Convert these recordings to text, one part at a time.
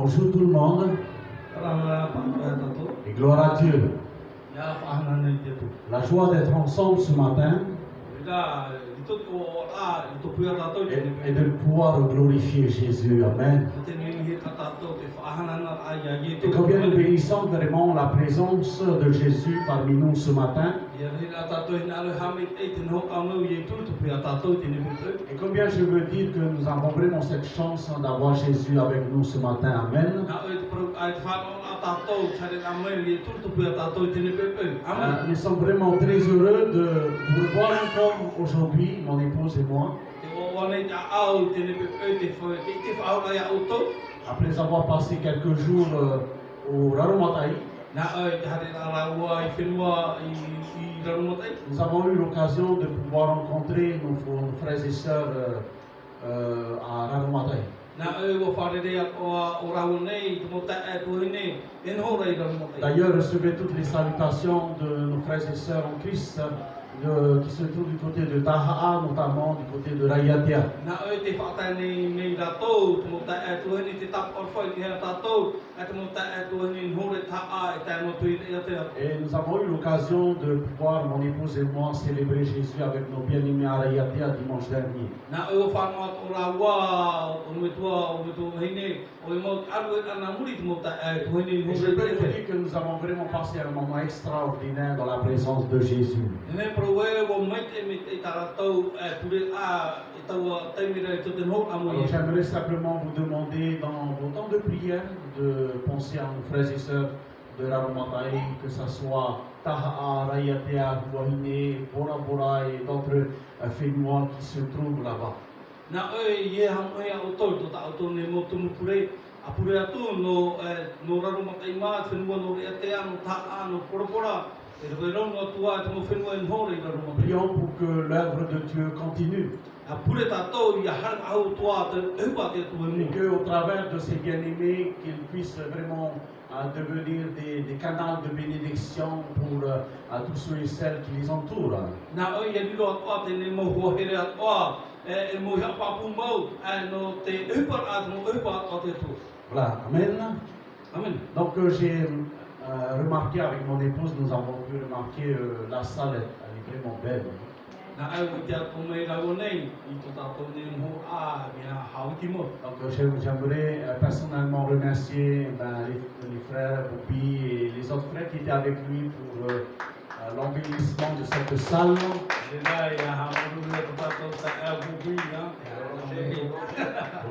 Bonjour tout le monde et gloire à Dieu. La joie d'être ensemble ce matin et de pouvoir glorifier Jésus. Amen. Et combien nous bénissons vraiment la présence de Jésus parmi nous ce matin. Et combien je veux dire que nous avons vraiment cette chance d'avoir Jésus avec nous ce matin. Amen. Nous sommes vraiment très heureux de vous revoir encore aujourd'hui, mon épouse et moi. Après avoir passé quelques jours au Raromatai, nous avons eu l'occasion de pouvoir rencontrer nos frères et sœurs à Raromatai. D'ailleurs, recevez toutes les salutations de nos frères et sœurs en Christ qui se trouvent du côté de Taha'a, notamment du côté de Rayatia. Et nous avons eu l'occasion de pouvoir, mon épouse et moi, célébrer Jésus avec nos bien-aimés à Rayatia dimanche dernier. Et je peux vous dire que nous avons vraiment passé un moment extraordinaire dans la présence de Jésus. Alors, j'aimerais simplement vous demander dans vos temps de prière de penser à nos frères et sœurs de Raromatai, que ce soit Taha'a, Rayatea, Huahine, Bora Bora et d'autres Fénois qui se trouvent là-bas. Prions pour que l'œuvre de Dieu continue. Et qu'au travers de ces bien-aimés, qu'ils puissent vraiment devenir des canaux de bénédiction pour tous ceux et celles qui les entourent. Voilà, amen. Amen. Donc j'ai remarqué avec mon épouse, nous avons pu remarquer la salle, elle est vraiment belle. Donc j'aimerais personnellement remercier les frères Bobby et les autres frères qui étaient avec lui pour l'embellissement de cette salle.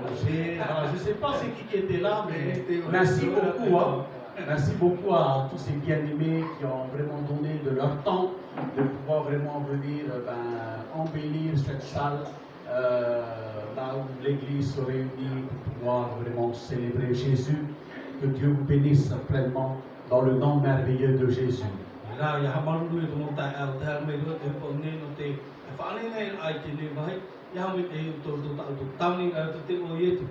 Roger, voilà, je ne sais pas c'est qui était là, mais merci beaucoup. Merci beaucoup à tous ces bien-aimés qui ont vraiment donné de leur temps de pouvoir vraiment venir embellir cette salle là où l'église se réunit pour pouvoir vraiment célébrer Jésus. Que Dieu vous bénisse pleinement dans le nom merveilleux de Jésus.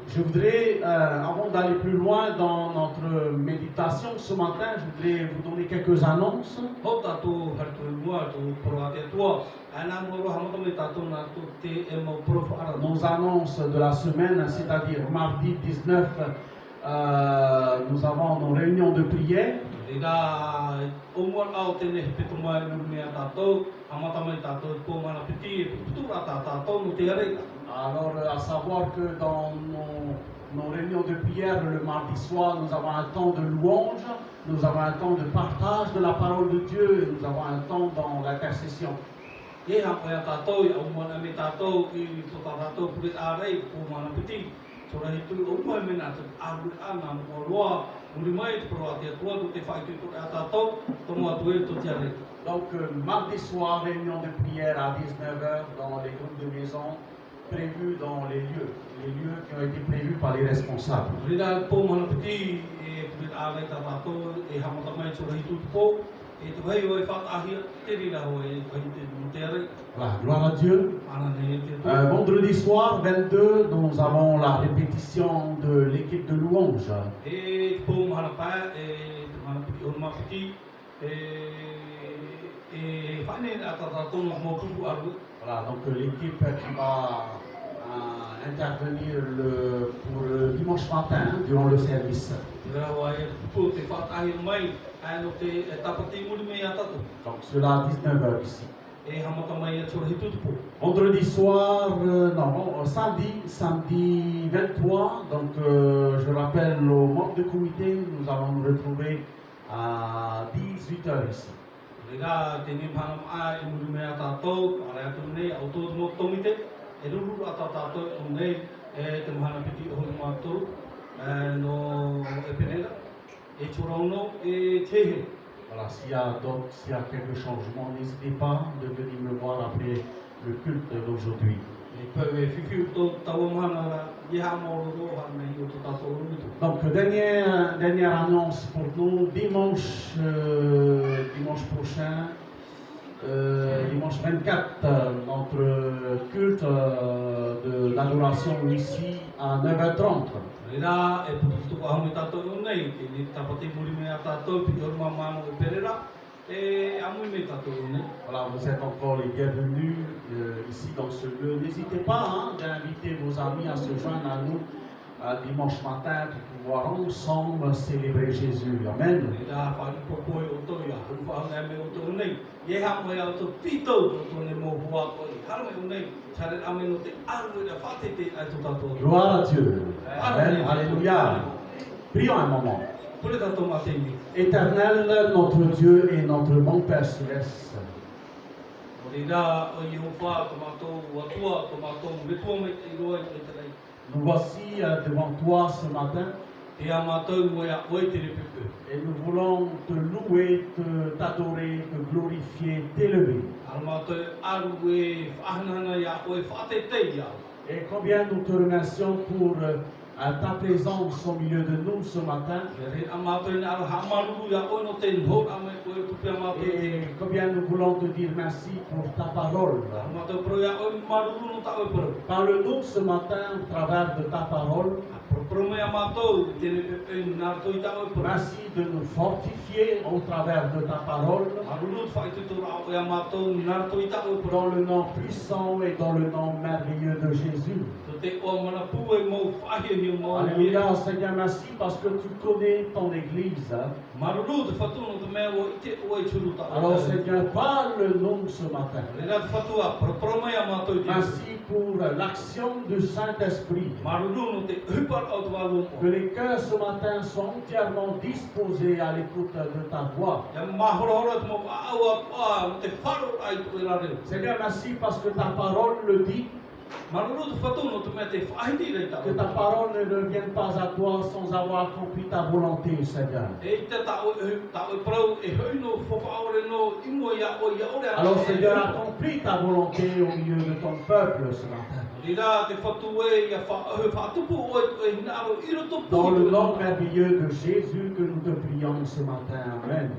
Je voudrais, avant d'aller plus loin dans notre méditation ce matin, je voudrais vous donner quelques annonces. Nos annonces de la semaine, c'est-à-dire mardi 19, nous avons nos réunions de prière. Alors, à savoir que dans nos réunions de prière le mardi soir, nous avons un temps de louange, nous avons un temps de partage de la parole de Dieu et nous avons un temps dans l'intercession. Donc, mardi soir, réunion de prière à 19h dans les groupes de maison prévus dans les lieux qui ont été prévus par les responsables. Voilà, gloire à Dieu. Vendredi soir, 22, nous avons la répétition de l'équipe de louange. Voilà, donc l'équipe qui va intervenir pour le dimanche matin durant le service. Donc cela à 19h ici. Vendredi soir, samedi 23, donc je rappelle aux membres du comité, nous allons nous retrouver à 18h ici. Voilà, s'il y a quelques changements, n'hésitez pas de venir me voir après le culte d'aujourd'hui. Donc, dernière annonce pour nous, dimanche prochain, dimanche 24, notre culte d'adoration ici à 9h30. Voilà, vous êtes encore les bienvenus ici dans ce lieu. N'hésitez pas d'inviter vos amis à se joindre à nous dimanche matin pour pouvoir ensemble célébrer Jésus. Amen. Gloire à Dieu. Amen. Alléluia. Prions un moment. Éternel, notre Dieu et notre bon Père Céleste. Nous voici devant toi ce matin. Et nous voulons te louer, t'adorer, te glorifier, t'élever. Et combien nous te remercions pour ta présence au milieu de nous ce matin. Et combien nous voulons te dire merci pour ta parole. Parle-nous ce matin au travers de ta parole. Merci de nous fortifier au travers de ta parole. Dans le nom puissant et dans le nom merveilleux de Jésus. Alléluia, Seigneur, merci parce que tu connais ton Église. Alors, Seigneur, parle-nous ce matin. Merci pour l'action du Saint-Esprit. Que les cœurs ce matin soient entièrement disposés à l'écoute de ta voix. Seigneur, merci parce que ta parole le dit. Que ta parole ne vienne pas à toi sans avoir accompli ta volonté, Seigneur. Alors, Seigneur, accomplis ta volonté au milieu de ton peuple ce matin. Dans le nom merveilleux de Jésus que nous te prions ce matin. Amen.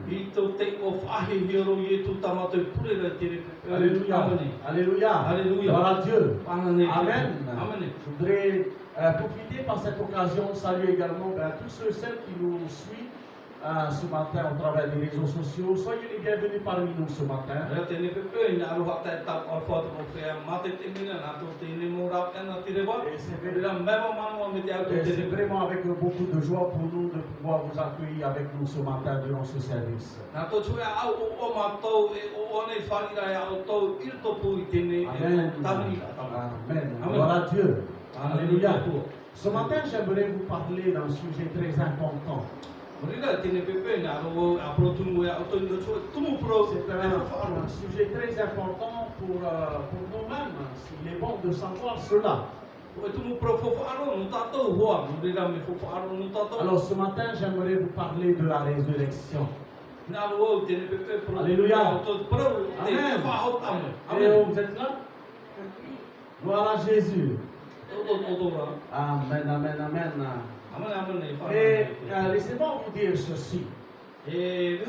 Alléluia. Alléluia. Gloire à Dieu. Amen. Je voudrais profiter par cette occasion, saluer également tous ceux et celles qui nous suivent ce matin au travers des réseaux sociaux. Soyez les bienvenus parmi nous ce matin. Et c'est vraiment avec beaucoup de joie pour nous de pouvoir vous accueillir avec nous ce matin durant ce service. Amen. Amen. Gloire à Dieu. Alléluia. Ce matin, j'aimerais vous parler d'un sujet très important. C'est un sujet très important pour nous-mêmes. Il est bon de savoir cela. Alors ce matin, j'aimerais vous parler de la résurrection. Alléluia. Amen. Et vous êtes là? Gloire à Jésus. Amen, amen, amen. Et laissez-moi vous dire ceci. C'est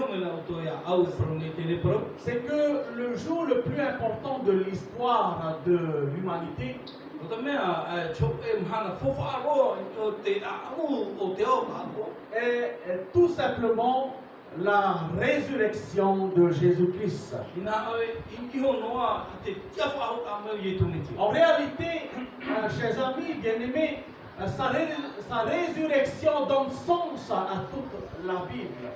que le jour le plus important de l'histoire de l'humanité est tout simplement la résurrection de Jésus-Christ. En réalité, chers amis bien-aimés, sa résurrection donne sens à toute la Bible.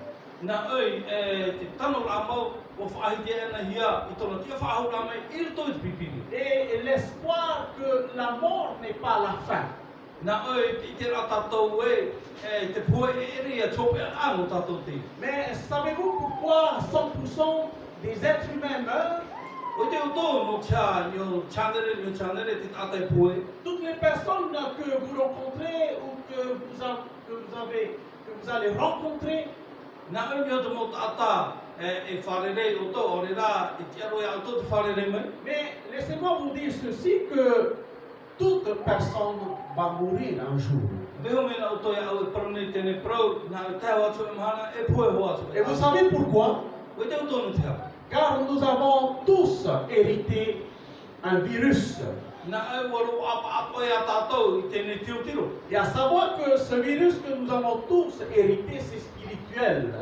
Et l'espoir que la mort n'est pas la fin. Mais savez-vous pourquoi 100% des êtres humains meurent? Toutes les personnes que vous rencontrez ou que vous allez rencontrer, mais laissez-moi vous dire ceci, que toute personne va mourir un jour. Et vous savez pourquoi? Car nous avons tous hérité un virus. Et à savoir que ce virus que nous avons tous hérité, c'est spirituel.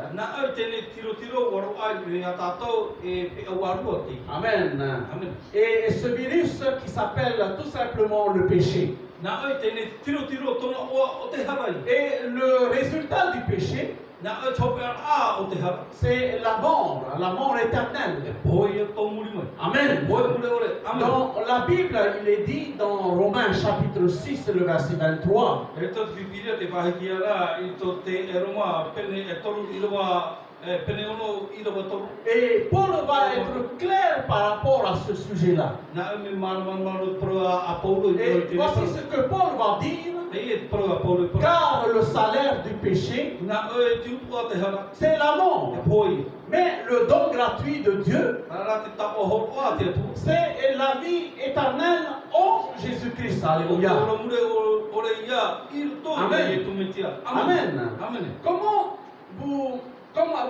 Amen. Et ce virus qui s'appelle tout simplement le péché. Et le résultat du péché, c'est la mort éternelle. Amen. Dans la Bible, il est dit dans Romains chapitre 6, le verset 23. Et Paul va être clair par rapport à ce sujet-là. Et voici ce que Paul va dire. Car le salaire du péché, c'est la mort. Mais le don gratuit de Dieu, c'est la vie éternelle en Jésus-Christ. Alléluia. Amen. Amen. Comme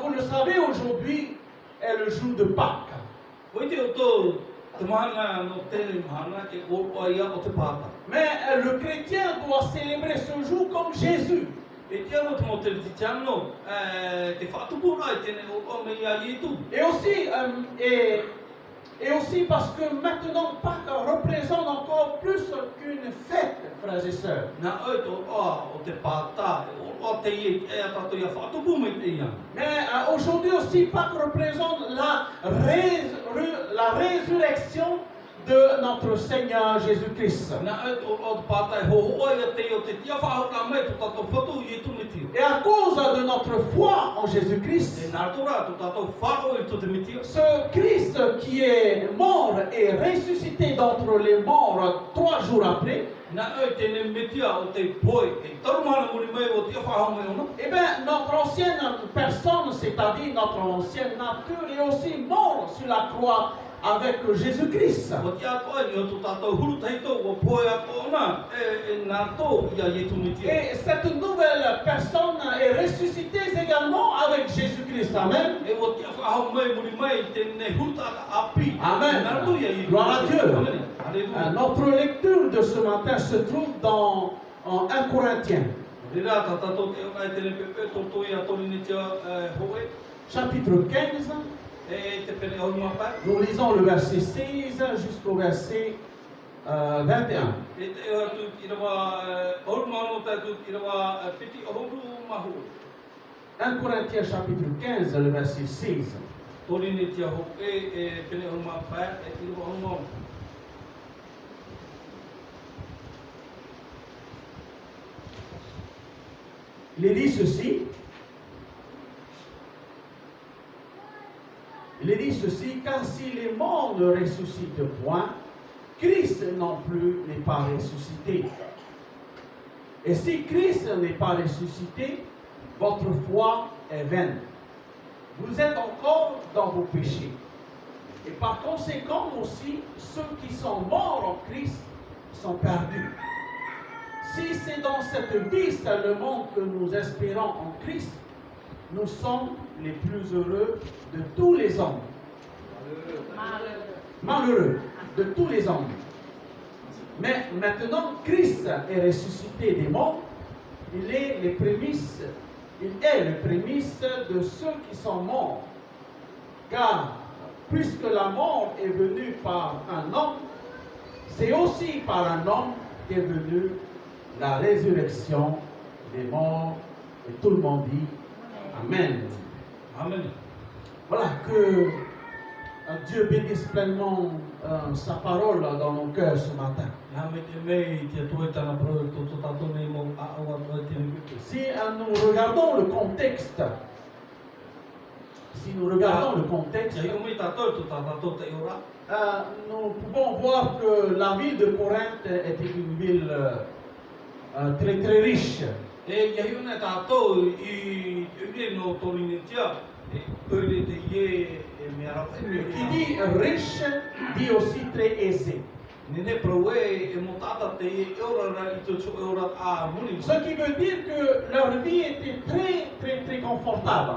vous le savez, aujourd'hui est le jour de Pâques. Mais le chrétien doit célébrer ce jour comme Jésus. Et aussi parce que maintenant Pâques représente encore plus qu'une fête, frères et sœurs. Mais aujourd'hui aussi Pâques représente la résurrection de notre Seigneur Jésus-Christ. Et à cause de notre foi en Jésus-Christ, ce Christ qui est mort et ressuscité d'entre les morts 3 jours après, eh bien, notre ancienne personne, c'est-à-dire notre ancienne nature, est aussi mort sur la croix avec Jésus-Christ. Et cette nouvelle personne est ressuscitée également avec Jésus-Christ. Amen. Amen. Gloire à Dieu. Notre lecture de ce matin se trouve dans 1 Corinthiens. Chapitre 15. Nous lisons le verset 16 jusqu'au verset 21. 1 Corinthiens chapitre 15, le verset 16. Il est dit ceci. Il est dit ceci, car si les morts ne ressuscitent point, Christ non plus n'est pas ressuscité. Et si Christ n'est pas ressuscité, votre foi est vaine. Vous êtes encore dans vos péchés. Et par conséquent aussi, ceux qui sont morts en Christ sont perdus. Si c'est dans cette vie seulement que nous espérons en Christ, nous sommes les plus heureux de tous les hommes. Malheureux de tous les hommes. Mais maintenant, Christ est ressuscité des morts. Il est les prémices il est le prémisse de ceux qui sont morts. Car puisque la mort est venue par un homme, c'est aussi par un homme qu'est venue la résurrection des morts. Et tout le monde dit Amen. Amen. Voilà, que Dieu bénisse pleinement sa parole dans nos cœurs ce matin. Si nous regardons le contexte, nous pouvons voir que la ville de Corinthe était une ville très très riche. Qui dit riche dit aussi très aisé. Ce qui veut dire que leur vie était très très très confortable.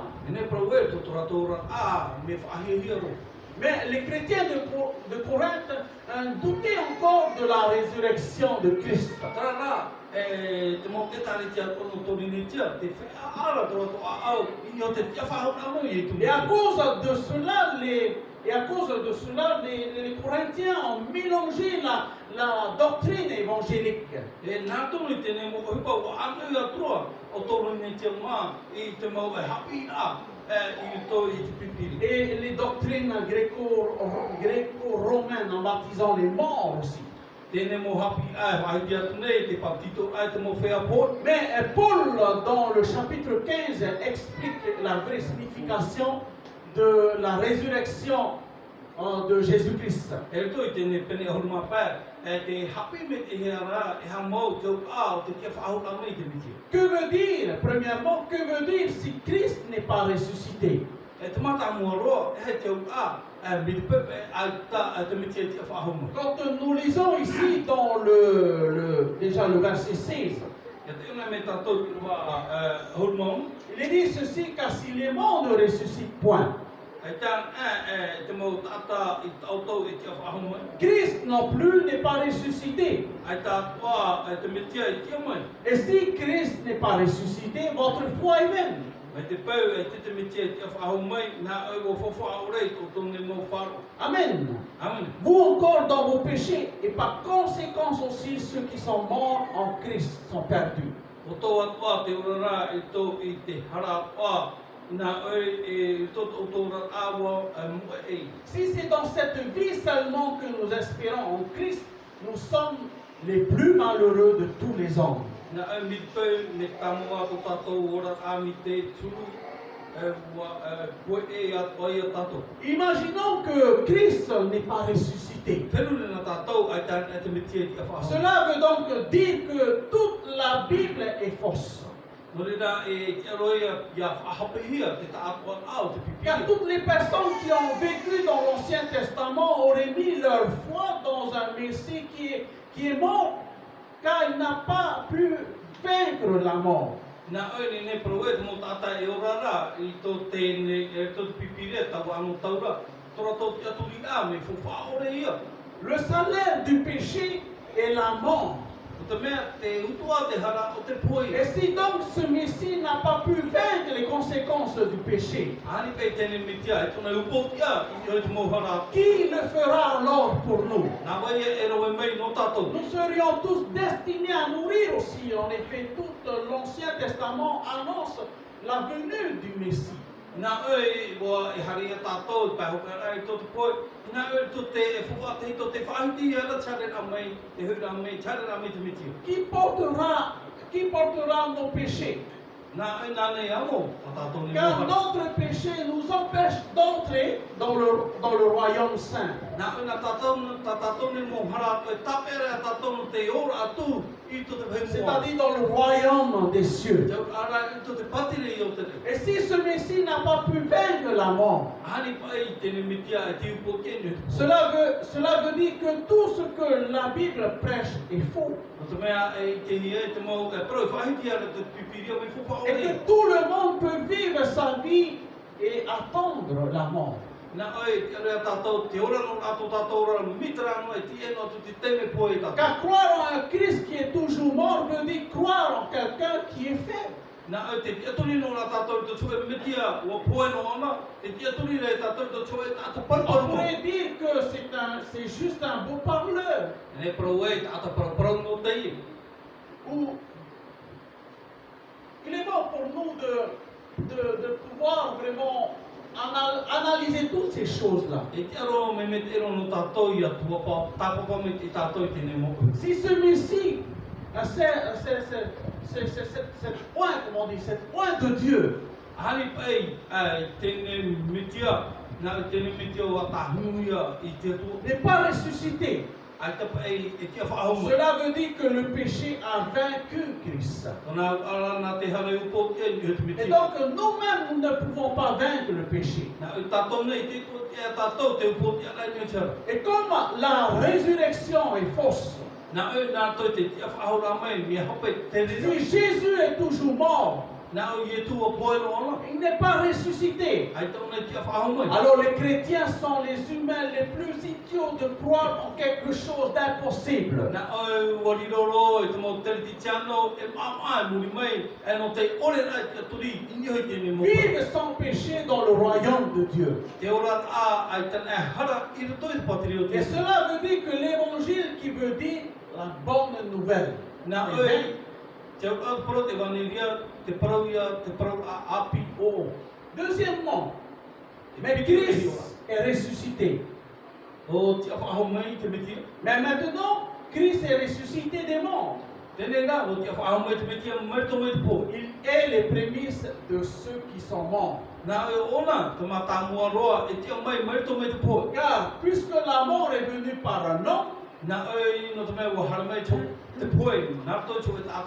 Mais les chrétiens de Corinthe doutaient encore de la résurrection de Christ. Et à cause de cela, les Corinthiens ont mélangé la doctrine évangélique. Et les doctrines gréco-romaines en baptisant les morts aussi. Mais Paul, dans le chapitre 15, explique la vraie signification de la résurrection de Jésus-Christ. Que veut dire, premièrement, que veut dire si Christ n'est pas ressuscité? Quand nous lisons ici dans déjà le verset 16, il est dit ceci, car si les morts ne ressuscitent point, Christ non plus n'est pas ressuscité. Et si Christ n'est pas ressuscité, votre foi est vaine. Amen. Vous encore dans vos péchés, et par conséquence aussi ceux qui sont morts en Christ sont perdus. Si c'est dans cette vie seulement que nous espérons en Christ, nous sommes les plus malheureux de tous les hommes. Imaginons que Christ n'est pas ressuscité. Cela veut donc dire que toute la Bible est fausse. Car toutes les personnes qui ont vécu dans l'Ancien Testament auraient mis leur foi dans un Messie qui est mort, car il n'a pas pu vaincre la mort. Le salaire du péché est la mort. Et si donc ce Messie n'a pas pu vaincre les conséquences du péché, qui le fera alors pour nous? Nous serions tous destinés à mourir aussi. En effet, tout l'Ancien Testament annonce la venue du Messie. Qui portera nos péchés? Car notre péché nous empêche d'entrer dans le royaume saint. C'est-à-dire dans le royaume des cieux. Et si ce Messie n'a pas pu vaincre la mort, cela veut dire que tout ce que la Bible prêche est faux. Et que tout le monde peut vivre sa vie et attendre la mort. Car croire en un Christ qui est toujours mort veut dire croire en quelqu'un qui est faible. On pourrait dire que c'est juste un beau parleur. Ou il est bon pour nous de pouvoir vraiment analyser toutes ces choses-là. Si celui-ci, cette pointe, comment on dit, cette pointe de Dieu, n'est pas ressuscité, cela veut dire que le péché a vaincu Christ. Et donc nous-mêmes, nous ne pouvons pas vaincre le péché. Et comme la résurrection est fausse, si Jésus est toujours mort, il n'est pas ressuscité. Alors les chrétiens sont les humains les plus idiots de croire en quelque chose d'impossible. Vivre sans péché dans le royaume de Dieu. Et cela veut dire que l'évangile qui veut dire la bonne nouvelle. Deuxièmement, mais Christ est ressuscité. Mais maintenant, Christ est ressuscité des morts. Il est les prémices de ceux qui sont morts. Car puisque la mort est venue par un homme,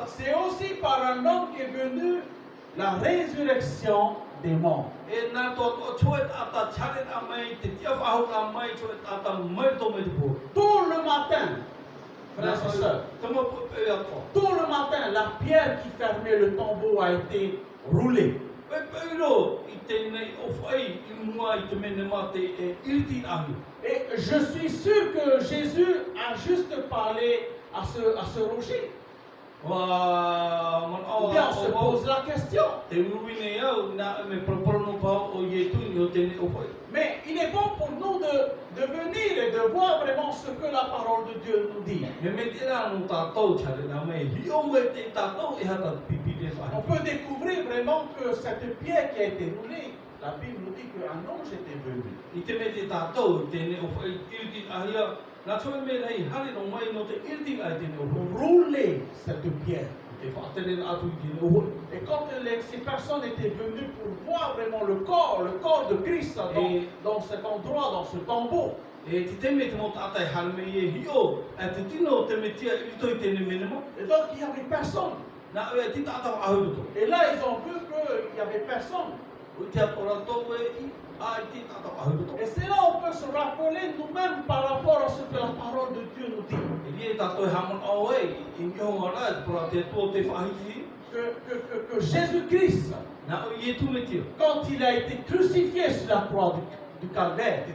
c'est aussi par un homme qu'est venue la résurrection des morts. Tôt le matin, frères et sœurs, tôt le matin, la pierre qui fermait le tombeau a été roulée. Et je suis sûr que Jésus a juste parlé à ce rocher. Ou bien on se pose la question. Mais il est bon pour nous de venir et de voir vraiment ce que la parole de Dieu nous dit. On peut découvrir vraiment que cette pierre qui a été roulée, la Bible nous dit qu'un ange était venu. Rouler cette pierre. Et quand ces personnes étaient venues pour voir vraiment le corps de Christ dans cet endroit, dans ce tombeau, et donc il n'y avait personne. Et là ils ont vu qu'il n'y avait personne. Et c'est là où on peut se rappeler nous-mêmes par rapport à ce que la parole de Dieu nous dit. Que Jésus-Christ, quand il a été crucifié sur la croix du calvaire, et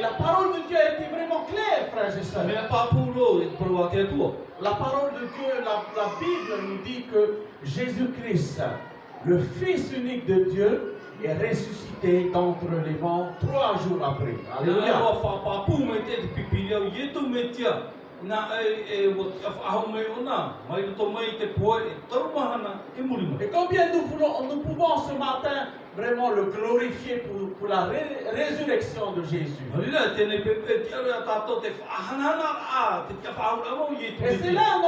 la parole de Dieu a été vraiment claire, frères et sœurs. La parole de Dieu, la Bible nous dit que Jésus-Christ, le Fils unique de Dieu, est ressuscité d'entre les morts 3 jours après. Alléluia. Et combien nous pouvons ce matin vraiment le glorifier pour la résurrection de Jésus. Et c'est là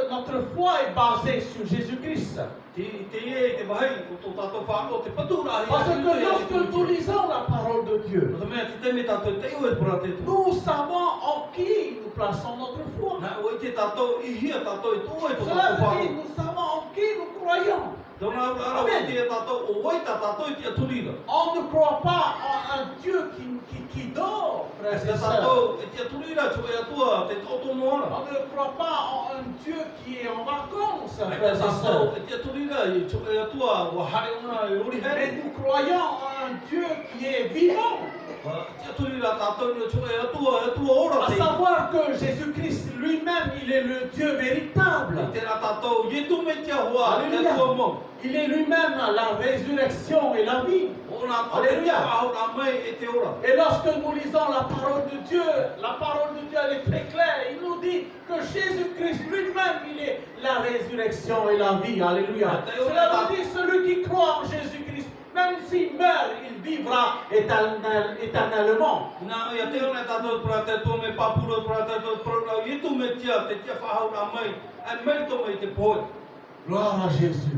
notre foi est basée sur Jésus-Christ. Parce que lorsque nous lisons la parole de Dieu, nous savons en qui nous plaçons notre foi. Cela veut dire nous savons en qui nous croyons. Amen. On ne croit pas en un Dieu qui dort, frères et sœurs. On ne croit pas en un Dieu qui est en vacances, frères et sœurs. Mais nous croyons en un Dieu qui est vivant. À savoir que Jésus-Christ lui-même, il est le Dieu véritable. Alléluia. Il est lui-même la résurrection et la vie. Alléluia. Et lorsque nous lisons la parole de Dieu elle est très claire. Il nous dit que Jésus-Christ lui-même, il est la résurrection et la vie. Alléluia. Cela veut dire celui qui croit en Jésus-Christ, même s'il meurt, il vivra éternellement. Gloire à Jésus.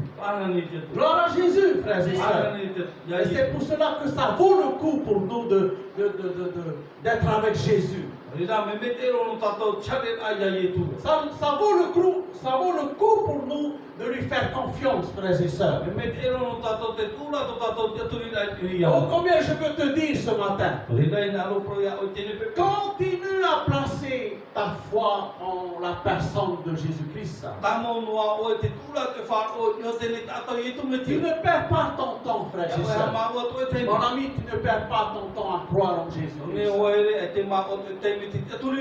Gloire à Jésus, frères et sœurs. Et c'est pour cela que ça vaut le coup pour nous d'être avec Jésus. Ça vaut le coup pour nous de lui faire confiance, frères et sœurs. Oh, combien je peux te dire ce matin? Continue à placer ta foi en la personne de Jésus-Christ. Tu ne perds pas ton temps, frère et sœur. Mon ami, tu ne perds pas ton temps à croire en Jésus-Christ.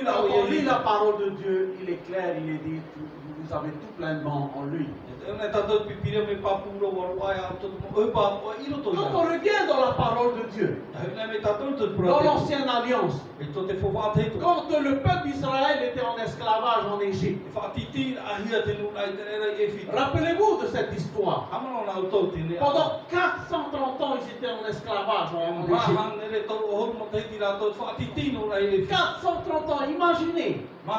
Quand on lit la parole de Dieu, il est clair, il est dit, vous avez tout pleinement en lui. Quand on revient dans la parole de Dieu, dans l'ancienne alliance, quand le peuple d'Israël était en esclavage en Égypte, rappelez-vous de cette histoire. Pendant 430 ans, ils étaient en esclavage en Égypte. 430 ans, imaginez. Ils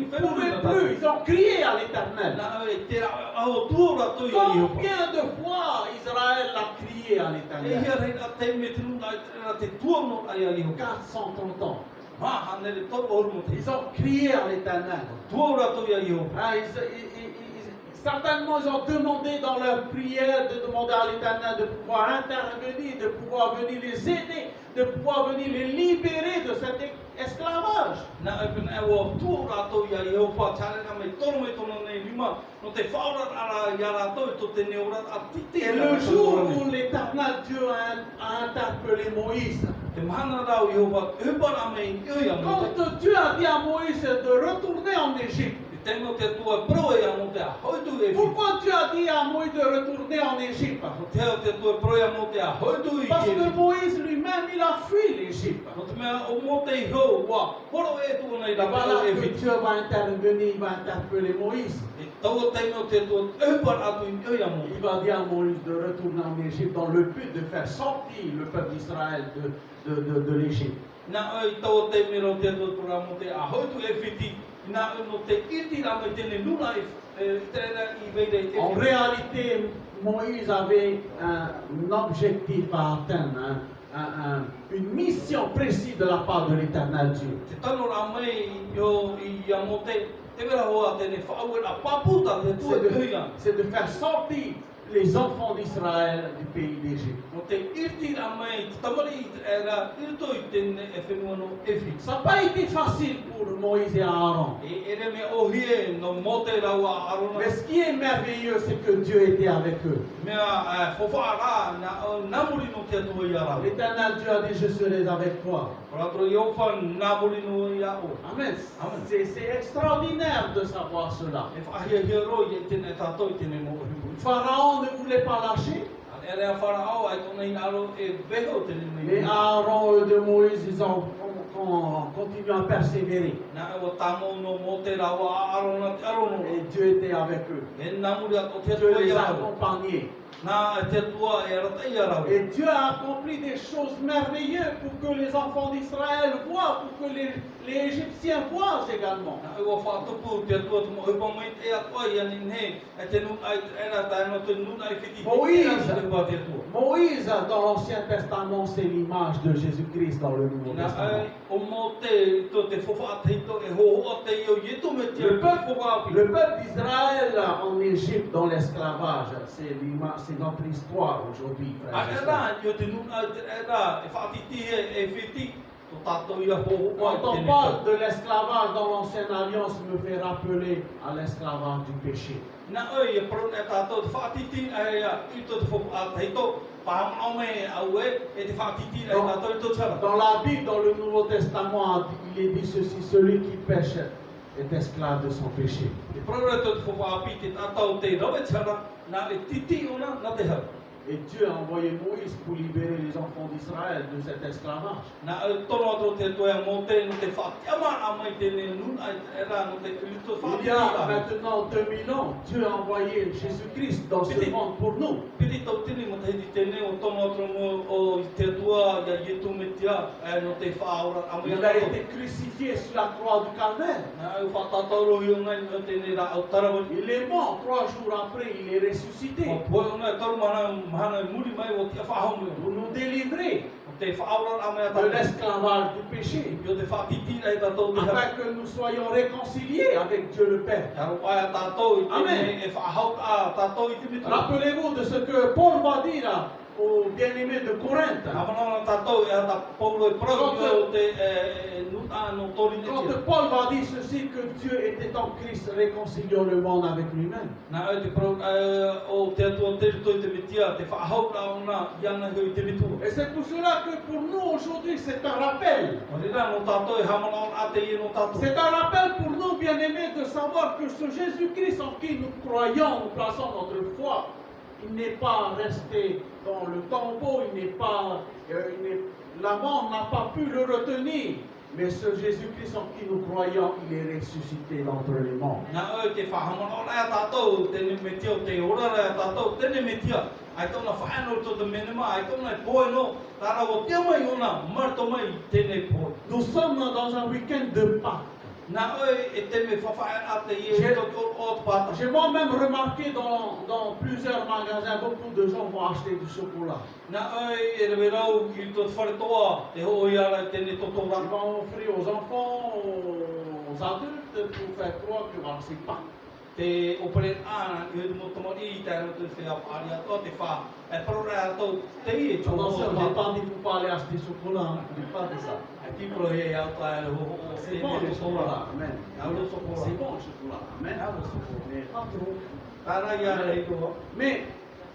ne pouvaient plus, ils ont crié à l'Éternel. Combien de fois Israël a crié à l'Éternel? 430 ans. Ils ont crié à l'Éternel. Certainement, ils ont demandé dans leur prière de demander à l'Éternel de pouvoir intervenir, de pouvoir venir les aider, de pouvoir venir les libérer de cet esclavage. Et le jour où l'Éternel Dieu a interpellé Moïse, quand Dieu a dit à Moïse de retourner en Égypte, pourquoi Dieu a dit à Moïse de retourner en Égypte? Parce que Moïse lui-même, il a fui l'Égypte. Voilà que Dieu va intervenir, il va interpeller Moïse. Il va dire à Moïse de retourner en Égypte dans le but de faire sortir le peuple d'Israël de l'Égypte. En réalité, Moïse avait un objectif à atteindre, une mission précise de la part de l'Éternel Dieu. C'est de faire sortir les enfants d'Israël du pays d'Égypte. Ça n'a pas été facile pour Moïse et Aaron. Mais ce qui est merveilleux, c'est que Dieu était avec eux. L'Éternel Dieu a dit, je serai avec toi. Amen. C'est extraordinaire de savoir cela. Pharaon ne voulait pas lâcher. Mais Aaron et de Moïse, ils ont continué à persévérer. Et Dieu était avec eux. Dieu les a accompagnés. Et Dieu a accompli des choses merveilleuses pour que les enfants d'Israël voient, pour que les Égyptiens voient également. Moïse, dans l'Ancien Testament, c'est l'image de Jésus-Christ dans le Nouveau Testament. Le peuple d'Israël en Égypte, dans l'esclavage, c'est l'image. C'est notre histoire aujourd'hui, frères et sœurs. Quand on parle de l'esclavage dans l'Ancienne Alliance, me fait rappeler à l'esclavage du péché. Na oi e pro e tato te whaatiti ai I to te whoku a teito. Paham au me au e te whaatiti ai tato I to tara. Dans la Bible, dans le Nouveau Testament, il est dit ceci, celui qui pêche est esclave de son péché. E pro e to te whoku a pi te tato te rawe tara. Na e titi ona na te hau. Et Dieu a envoyé Moïse pour libérer les enfants d'Israël de cet esclavage. Na tono atro te toea mo te no te whaatiama a mai te ne nun ai era no te to Il y a maintenant 2000 ans, Dieu a envoyé Jésus-Christ dans ce monde pour nous. Piti tau tini mo te hiti tene o tono atro mo o te tua ya yetu me tia no te whaora a mai Il a été crucifié sur la croix du Calvaire. na au whatataro i o ngai no te ne ra au tarawa. Il est mort, 3 jours après, il est ressuscité. O poe o ngai taru mahana muri mai o te whaahonga. Pour nous délivrer O te whaora a mai de ataru. l'esclavage du péché. I o te whaatiti ai tatou te hau. Afin que nous soyons réconciliés avec Dieu le Père. Taro ai a tatou I Amen. tene e whaahau a tatou I te mitu. Rappelez-vous de ce que Paul va dire aux bien-aimés de Corinthe. Amana tatou e hata Paulo e prau I o te nuta no tori te Quand tia. Paul va dire ceci, que Dieu était en Christ réconciliant le monde avec lui-même. Na e te prau o te atua te rito I te mitia, te whaahau a ona iana hui te mitu. Et c'est pour cela que pour nous aujourd'hui, c'est un rappel. O rira no tatou e hamana on ate I no tatou. C'est un rappel pour nous, bien-aimés, de savoir que ce Jésus-Christ en qui nous croyons, nous plaçons notre foi, il n'est pas resté dans le tombeau, la mort n'a pas pu le retenir. Mais ce Jésus-Christ en qui nous croyons, il est ressuscité d'entre les morts. Na e te whahamana o rea tātou, tēne me tia o te ora rea tātou, tēne me tia. Ai tōna whaano tō te menema, ai tōna e poe no, tāra o tia mai ona, marto mai tēne poe. Nous sommes dans un week-end de Pâques. Na e te me whawhae a te i e tō o te pata. J'ai moi-même remarqué dans plusieurs magasins, beaucoup de gens vont acheter du chocolat. Na e rewe rau I tō wharetoa, te ho I ara tēne tō Ils tōra. vont offrir aux enfants, aux adultes pour faire croire que voilà, c'est Pâques. Te opere ana, I mo tomori I tēne tō whea pāri ato, te wha, e parora ato, te I e tō Non, o on te va pas dire qu'il faut pas aller acheter du chocolat, hein. Il n'est pas de ça. Ai ti pro he au tae ho C'est bon le chocolat, amen. Au chocolat. C'est bon le chocolat, amen. Mais pas trop. Tara ia rei ko. Mais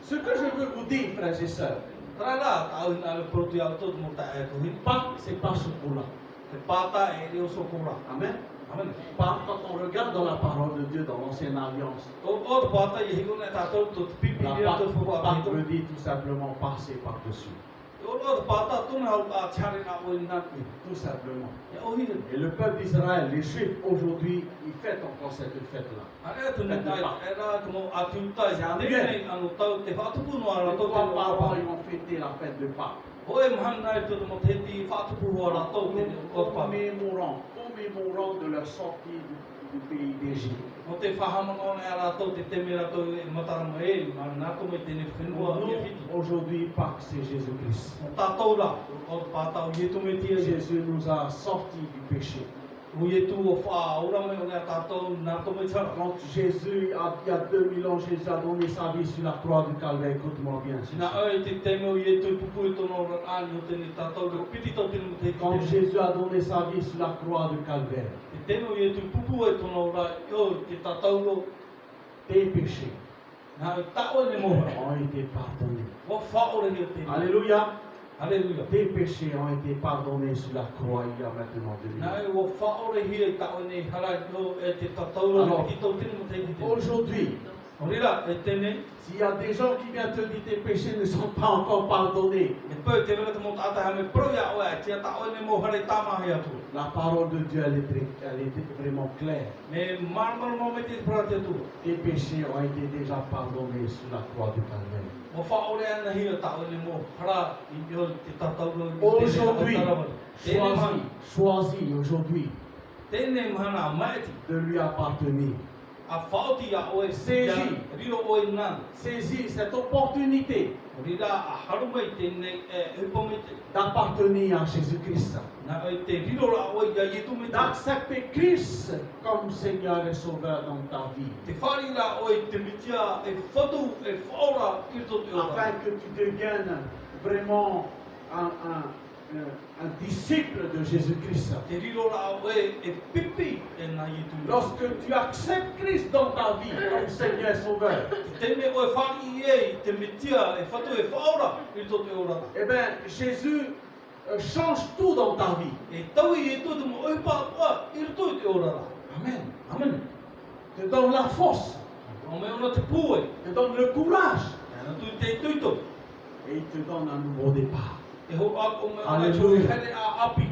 ce que je veux vous dire, frères et sœurs, Tara au na le produit auto mo tae ko hi. Pâques, c'est pas chocolat. Te pata e le chocolat. Amen. Amen. Pâques, quand on regarde dans la parole de Dieu, dans l'Ancienne Alliance, O te pata i higo na tato to te pipi la ia to fo Pâques pa. veut dire tout simplement passer par-dessus. O te pata tuna au a chare na o na ki. Tout simplement. Ya o hi. Et le peuple d'Israël, les Juifs, aujourd'hui, ils fêtent encore cette fête-là. Ara tu na era como atu tai ya nei anu tau te fatu no ara Une to fois par an, te. ils vont fêter la fête de Pâques. O e mahana to mo te ti fatu pu ara to te o pa. Commémorant de leur sortie du pays d'Égypte. O te whahamana o nei ara to te temera to e matarama e, ma nā ko mai tēne whenua Pour i nous, whiti. aujourd'hui, Pâques, c'est Jésus-Christ. O tātou la, o pātau i e tume tia e. Jésus nous a sortis du péché. O i e tu o wha ora mai o nei tātou nā to mai tara. Quand Jésus, il y a 2000 ans, Jésus a donné sa vie sur la croix du Calvaire. Écoute-moi bien. Nā ceci. oi te teme o i e tu pupu e tono rani o tēne tātou ro piti tau tēne mo te Quand te. Jésus a donné sa vie sur la croix du Calvaire, Te teme o i e tu pupu e tono ra o te tātou ro. tes péchés Nā o tāo ne moha. ont été pardonnés. O wha ore i o tēne. Alléluia. Halleluja. Tes péchés ont été pardonnés sur la croix il y a maintenant 2000 ans. Nā o wha ore hi e tāo ne hara o e te tātou ro Alors, piti tau tēne mo te te. Aujourd'hui, O rira, e tēne. s'il y a des gens qui viennent te dire tes péchés ne sont pas encore pardonnés, E pau te rata mo tātai hame pro ia oe, tia ta oe ne mo hare tāmahi atu. la parole de Dieu, elle est vraiment claire. Me marmar mo me te prate atu. Tes péchés ont été déjà pardonnés sur la croix du Calvaire. Mo wha ore ana hia ta oe ne mo hara I o te tātau ro. Aujourd'hui, choisis aujourd'hui Tēne mahana maeti. de lui appartenir. A whaoti a oe Seizi. Riro oe nā. Saisis cette opportunité Rira a haru mai tēne hupo me te. d'appartenir à Jésus-Christ, Nā oe te riro ra oe ia ietu me te. d'accepter Christ comme Seigneur et Sauveur dans ta vie, Te whari ra oe te mitia e whatu e whaora I to te ora. afin que tu deviennes vraiment un disciple de Jésus-Christ. Te riro la oe e pipi e nā i tu. Lorsque tu acceptes Christ dans ta vie comme Seigneur et Sauveur, Te me oe whaki i e, te metia e whatu e whaora i tō te ora. eh bien, Jésus change tout dans ta vie. E tau i e tō te mo oe pāpua i tō te ora. Amen. Amen. Te donne la force, O me ona te pūe. te donne le courage Ana tu te tuito. et il te donne un nouveau départ. E ho ak o me ona Alléluia. tō hele a api.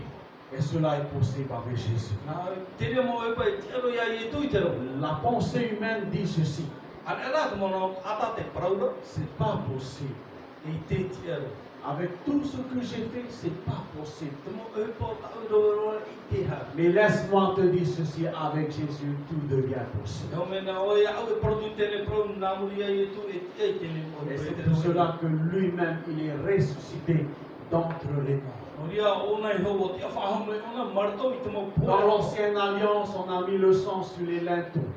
Et cela est possible avec Jésus. Nā te rea mo e pai te aro ia i e tui te rau. La pensée humaine dit ceci, Ana e rā te mono ata te paraura. c'est pas possible. E te te aro. Avec tout ce que j'ai fait, c'est pas possible. Te mo e pō tau roa i te ha. Mais laisse-moi te dire ceci, avec Jésus, tout devient possible. Nō me nā oe au e produ tēne pro nā muri ai e tu e te e tēne mo Et e c'est te pour rau. cela que lui-même, il est ressuscité d'entre les morts. O ria ona i hou o te awhahono i ona marto i te mo Dans pō. l'ancienne alliance, on a mis le sang sur les linteaux.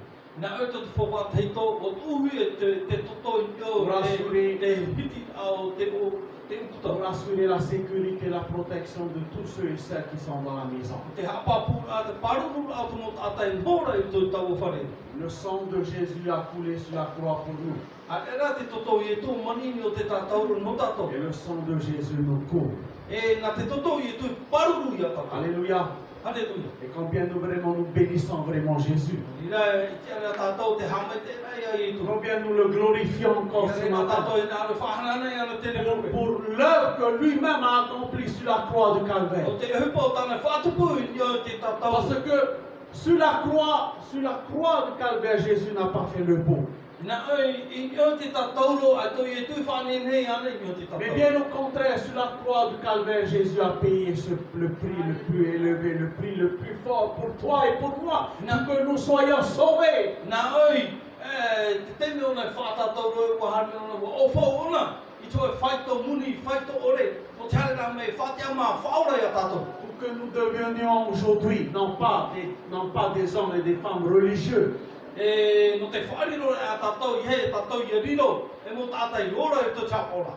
Nā e te whawha teito o uhi e te toto i o Rassuré. te hiti au te o te Pour uputa. assurer la sécurité et la protection de tous ceux et celles qui sont dans la maison. Te hapapu a te paruru a te mot atai mora i tō tau whare. Le sang de Jésus a coulé sur la croix pour nous. A e rā te toto i e tō manini o te tātauru no tātou. Et le sang de Jésus nous couvre. E nā te toto i e tō paruru i a tātou. Alléluia. Halleluja. Et combien nous bénissons vraiment Jésus. I rā i te ara tātou te hame te rai ai i tō. Combien nous le glorifions encore ce matin. Pour l'œuvre que lui-même a accomplie sur la croix de Calvaire. Parce que sur la croix de Calvaire, Jésus n'a pas fait le beau. Mais bien au contraire, sur la croix du Calvaire, Jésus a payé le prix le plus élevé, le prix le plus fort pour toi et pour moi, pour que nous soyons sauvés. Pour que nous devenions aujourd'hui, non pas des hommes et des femmes religieux,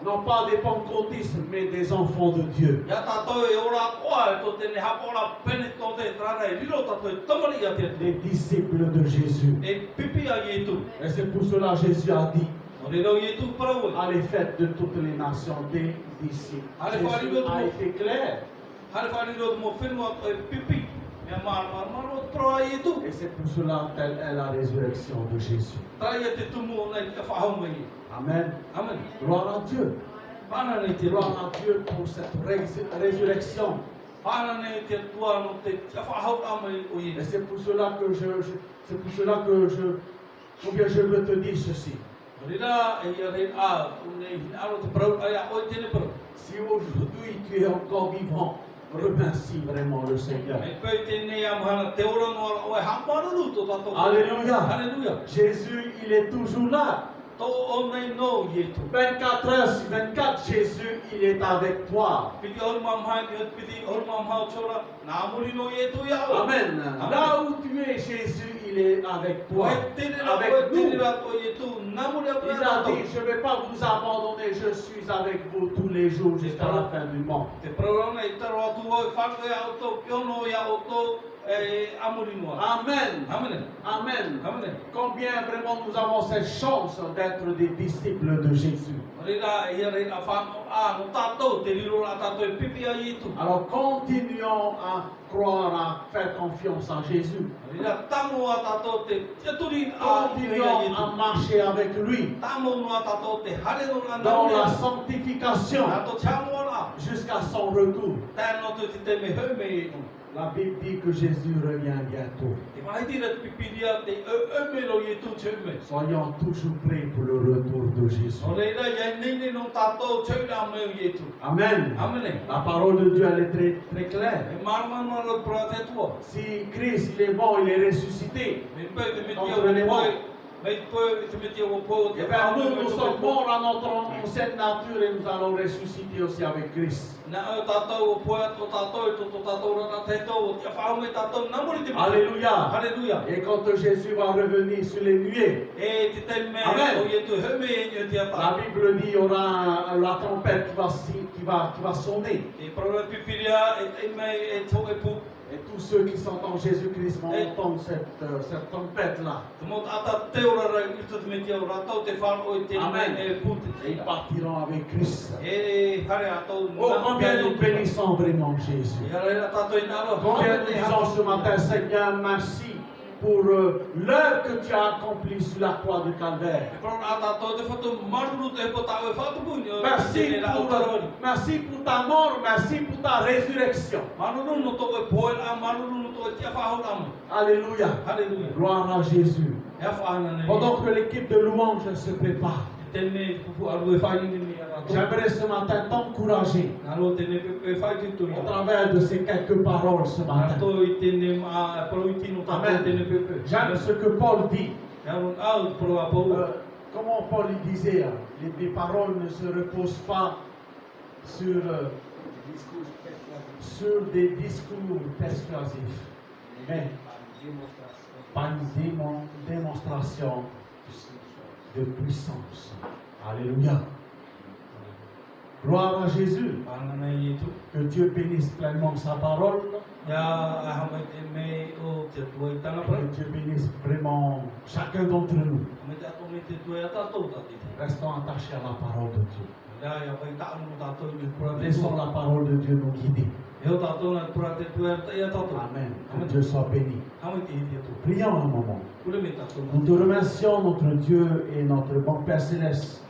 non pas des pentecôtistes, mais des enfants de Dieu. Des disciples de Jésus. Et c'est pour cela que Jésus a dit à les fêtes de toutes les nations des disciples. Jésus a été clair. Et c'est pour cela telle est la résurrection de Jésus. Amen. Gloire à Dieu. Gloire à Dieu pour cette résurrection. Et c'est pour cela que combien je veux te dire ceci. Si aujourd'hui tu es encore vivant, remercie vraiment le Seigneur. Alléluia. Jésus, il est toujours là. 24 heures sur 24, Jésus, il est avec toi. Amen. Là où tu es, Jésus, il est avec toi. Avec nous. Il a dit, je ne vais pas vous abandonner, je suis avec vous tous les jours jusqu'à la fin du monde. Amen. Amen. Combien vraiment nous avons cette chance d'être des disciples de Jésus. Alors continuons à croire, à faire confiance en Jésus. Continuons à marcher avec lui dans la sanctification jusqu'à son retour. La Bible dit que Jésus revient bientôt. Soyons toujours prêts pour le retour de Jésus. Amen. La parole de Dieu, elle est très, très claire. Si Christ il est mort, il est ressuscité entre les morts. Mais tu me dis au pot. Et bien nous sommes morts à notre ancienne nature et nous allons ressusciter aussi avec Christ. Alléluia. Alléluia. Et quand Jésus va revenir sur les nuées, Amen. La Bible dit qu'il y aura la trompette qui va sonner. Et tous ceux qui sont en Jésus-Christ vont entendre cette trompette-là. Amen. Et ils partiront avec Christ. Oh, combien nous bénissons vraiment Jésus. Combien nous disons ce matin, Seigneur, merci pour l'œuvre que tu as accomplie sur la croix du Calvaire. Merci pour ta mort, merci pour ta résurrection. Alléluia. Gloire à Jésus. Pendant que l'équipe de louange se prépare, j'aimerais ce matin t'encourager au travers de ces quelques paroles ce matin. Amen. J'aime ce que Paul dit. Comment Paul disait, les paroles ne se reposent pas sur des discours persuasifs, mais par une démonstration de puissance. Alléluia. Gloire à Jésus. Que Dieu bénisse pleinement sa parole. Que Dieu bénisse vraiment chacun d'entre nous. Restons attachés à la parole de Dieu. Laissons la parole de Dieu nous guider. Amen. Que Dieu soit béni. Prions un moment. Nous te remercions, notre Dieu et notre bon Père Céleste.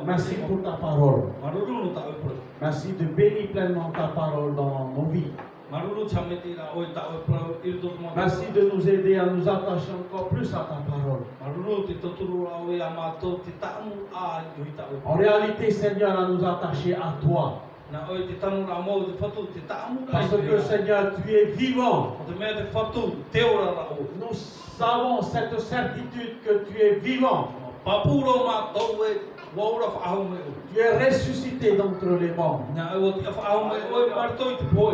Merci pour ta parole. Merci de bénir pleinement ta parole dans nos vies. Merci de nous aider à nous attacher encore plus à ta parole. En réalité, Seigneur, à nous attacher à toi. Parce que, Seigneur, tu es vivant. Nous avons cette certitude que tu es vivant. Tu es ressuscité d'entre les morts.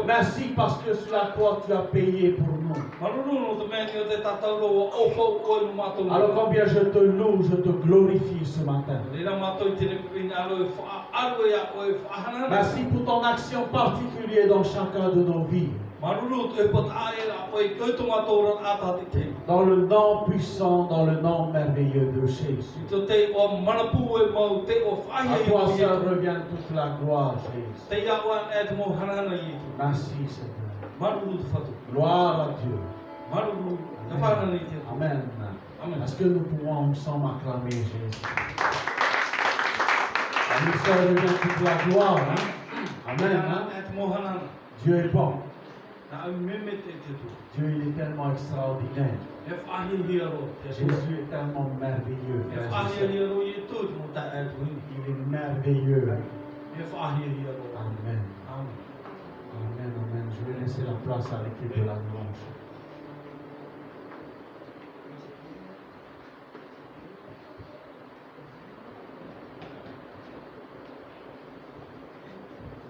Merci parce que sur la croix tu as payé pour nous. Alors combien je te loue, je te glorifie ce matin. Merci pour ton action particulière dans chacun de nos vies. Dans le nom puissant, dans le nom merveilleux de Jésus. À toi seul revient toute la gloire, Jésus. Merci, Seigneur. Gloire à Dieu. Amen. Amen. Est-ce que nous pouvons ensemble acclamer Jésus? À lui seul revient toute la gloire. Hein? Amen. Hein? Dieu est bon. Dieu il est tellement extraordinaire. Jésus est tellement merveilleux. Il est merveilleux. Amen. Amen, amen. Je vais laisser la place à l'équipe de la louange.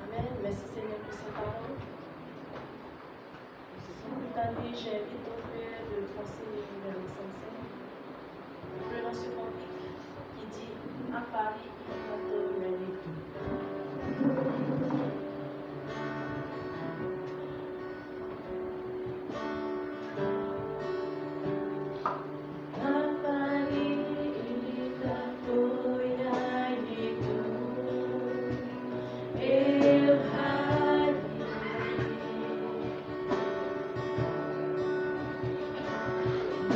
Amen. Merci Seigneur pour cette parole. J'invite ton frère de penser vers le Saint-Saint. Prenons ce cantique qui dit à Paris, il y a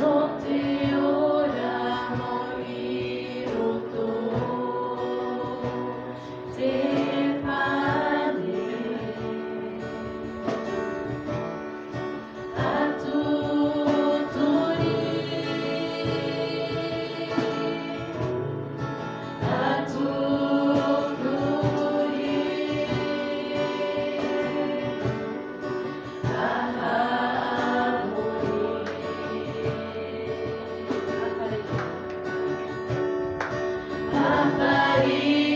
No te ora morir. Safari